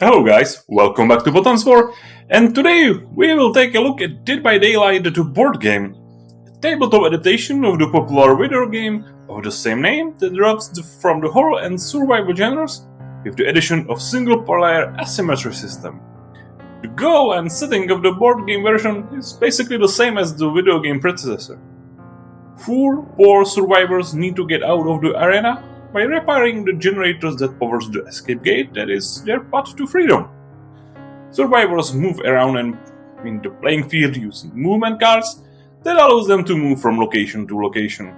Hello guys, welcome back to Buttons 4, and today we will take a look at Dead by Daylight, the board game, a tabletop adaptation of the popular video game of the same name that drops from the horror and survival genres with the addition of single-player asymmetry system. The goal and setting of the board game version is basically the same as the video game predecessor. Four poor survivors need to get out of the arena by repairing the generators that powers the escape gate that is their path to freedom. Survivors move around and in the playing field using movement cards that allows them to move from location to location.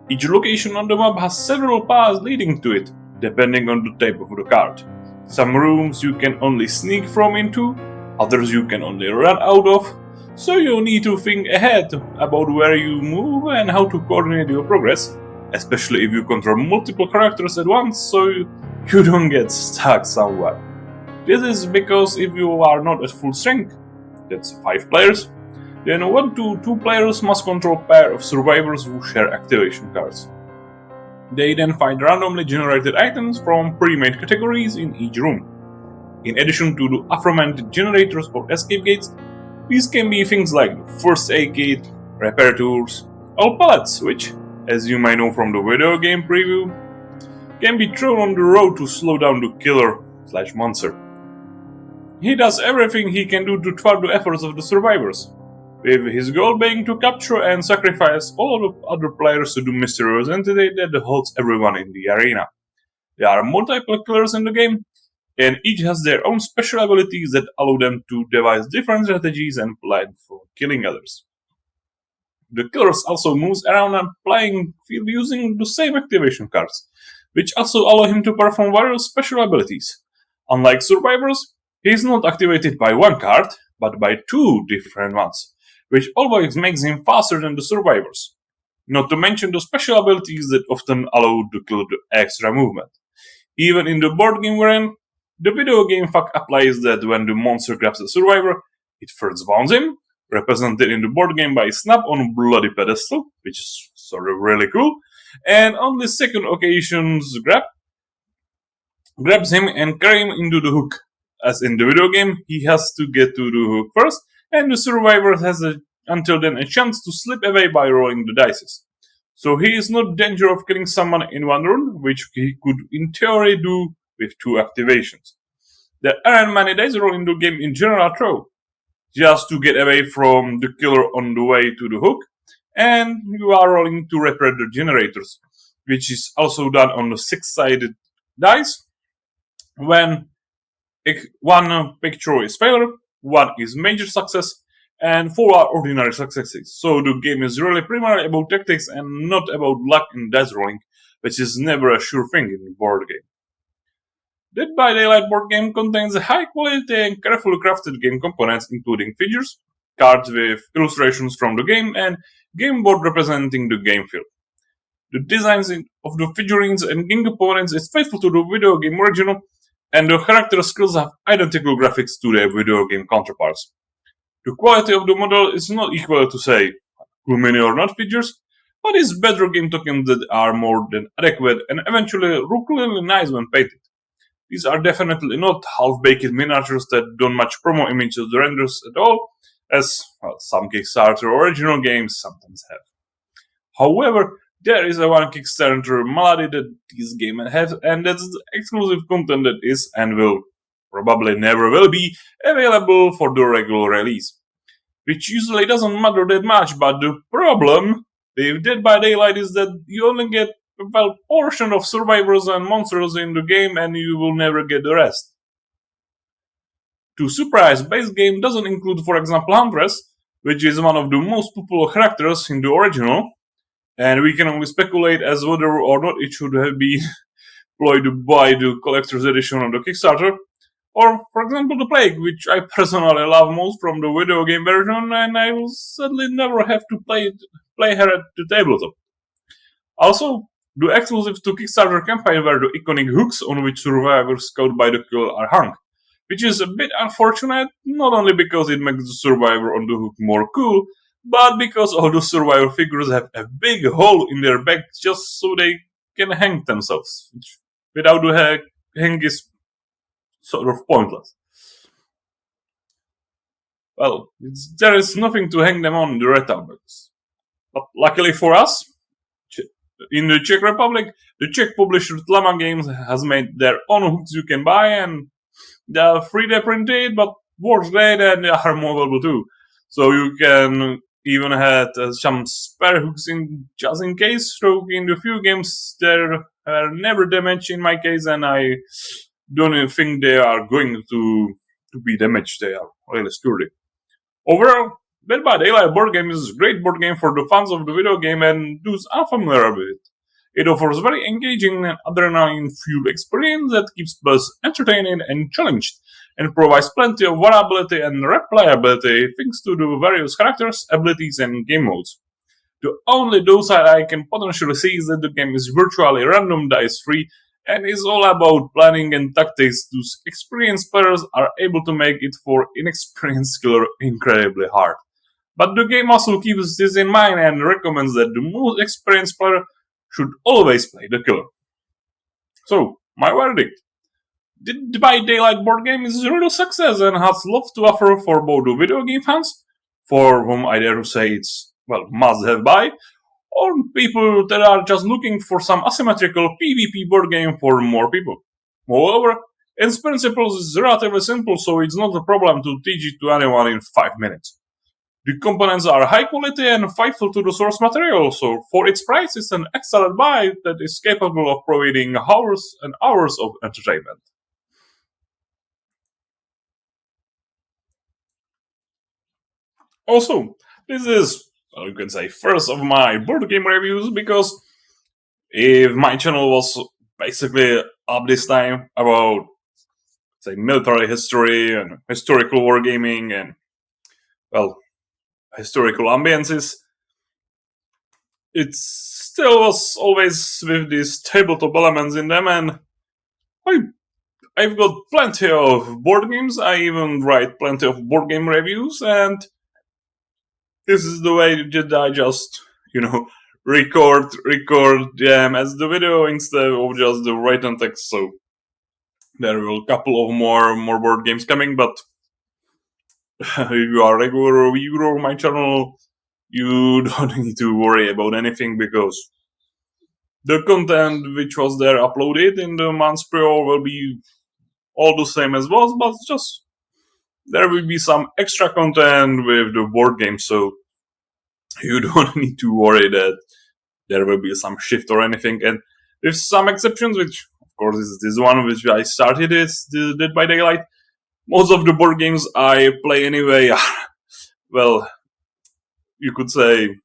Each location on the map has several paths leading to it, depending on the type of the card. Some rooms you can only sneak from into, others you can only run out of, so you need to think ahead about where you move and how to coordinate your progress, especially if you control multiple characters at once so you don't get stuck somewhere. This is because if you are not at full strength, that's 5 players, then 1 to 2 players must control a pair of survivors who share activation cards. They then find randomly generated items from pre-made categories in each room. In addition to the aforementioned generators or escape gates, these can be things like the first aid kit, repair tools, or pallets, which, as you might know from the video game preview, can be thrown on the road to slow down the killer/monster. He does everything he can do to thwart the efforts of the survivors, with his goal being to capture and sacrifice all of the other players to the mysterious entity that holds everyone in the arena. There are multiple killers in the game, and each has their own special abilities that allow them to devise different strategies and plan for killing others. The killers also moves around and playing field using the same activation cards, which also allow him to perform various special abilities. Unlike survivors, he is not activated by one card, but by 2 different ones, which always makes him faster than the survivors. Not to mention the special abilities that often allow the killer the extra movement. Even in the board game variant, the video game fact applies that when the monster grabs the survivor, it first wounds him, represented in the board game by snap on bloody pedestal, which is sort of really cool, and on the second occasions grabs him and carry him into the hook. As in the video game, he has to get to the hook first, and the survivor has until then a chance to slip away by rolling the dice. So he is not in danger of killing someone in one run, which he could in theory do with 2 activations. There aren't many dice roll in the game in general though, just to get away from the killer on the way to the hook, and you are rolling to repair the generators, which is also done on the 6-sided dice. When 1 picture is failure, 1 is major success, and 4 are ordinary successes. So the game is really primarily about tactics and not about luck in dice rolling, which is never a sure thing in a board game. Dead by Daylight board game contains high quality and carefully crafted game components including figures, cards with illustrations from the game, and game board representing the game field. The designs of the figurines and game components is faithful to the video game original, and the character skills have identical graphics to their video game counterparts. The quality of the model is not equal to, say, Lumini or not figures, but is better game tokens that are more than adequate and eventually look really nice when painted. These are definitely not half-baked miniatures that don't match promo images or renders at all, as some Kickstarter original games sometimes have. However, there is one Kickstarter malady that this game has, and that's the exclusive content that is and will probably never will be available for the regular release. Which usually doesn't matter that much, but the problem with Dead by Daylight is that you only get a portion of survivors and monsters in the game and you will never get the rest. To surprise, base game doesn't include, for example, Huntress, which is one of the most popular characters in the original, and we can only speculate as whether or not it should have been employed by the collector's edition on the Kickstarter, or, for example, the Plague, which I personally love most from the video game version, and I will sadly never have to play her at the tabletop. Also, the exclusive to Kickstarter campaign were the iconic hooks on which survivors caught by the kill are hung, which is a bit unfortunate, not only because it makes the survivor on the hook more cool, but because all the survivor figures have a big hole in their back just so they can hang themselves, which without the hang is sort of pointless. Well, there is nothing to hang them on the red tablets. But luckily for us, in the Czech Republic, the Czech publisher Tlama Games has made their own hooks you can buy, and they are 3D printed, but works great, and they are movable too. So you can even have some spare hooks in just in case. So in the few games, there are never damaged in my case, and I don't even think they are going to be damaged. They are really sturdy. Overall, Dead by Daylight board game is a great board game for the fans of the video game and those unfamiliar with it. It offers very engaging and adrenaline-fueled experience that keeps us entertained and challenged, and provides plenty of variability and replayability thanks to the various characters, abilities, and game modes. The only downside I can potentially see is that the game is virtually random dice free and is all about planning and tactics. Those experienced players are able to make it for inexperienced killer incredibly hard. But the game also keeps this in mind and recommends that the most experienced player should always play the killer. So, my verdict. Dead by Daylight board game is a real success and has lots to offer for both the video game fans, for whom I dare to say it's, well, must-have buy, or people that are just looking for some asymmetrical PvP board game for more people. Moreover, its principles is relatively simple, so it's not a problem to teach it to anyone in 5 minutes. The components are high quality and faithful to the source material, so for its price it's an excellent buy that is capable of providing hours and hours of entertainment. Also, this is, well, you can say, first of my board game reviews, because if my channel was basically up this time about, say, military history and historical wargaming and, well, historical ambiences, it still was always with these tabletop elements in them, and I've got plenty of board games. I even write plenty of board game reviews, and this is the way that I just, record them as the video instead of just the written text. So there will be a couple of more board games coming, but if you are a regular viewer of my channel, you don't need to worry about anything, because the content which was there uploaded in the months prior will be all the same as was, but just there will be some extra content with the board game, so you don't need to worry that there will be some shift or anything. And with some exceptions, which of course is this one which I started, is the Dead by Daylight. Most of the board games I play anyway are, well, you could say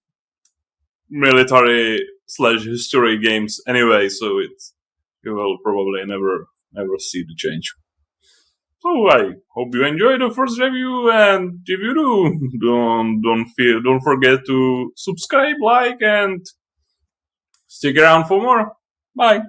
military/history games anyway, so you will probably never see the change. So I hope you enjoyed the first review, and if you do, don't forget to subscribe, like, and stick around for more. Bye.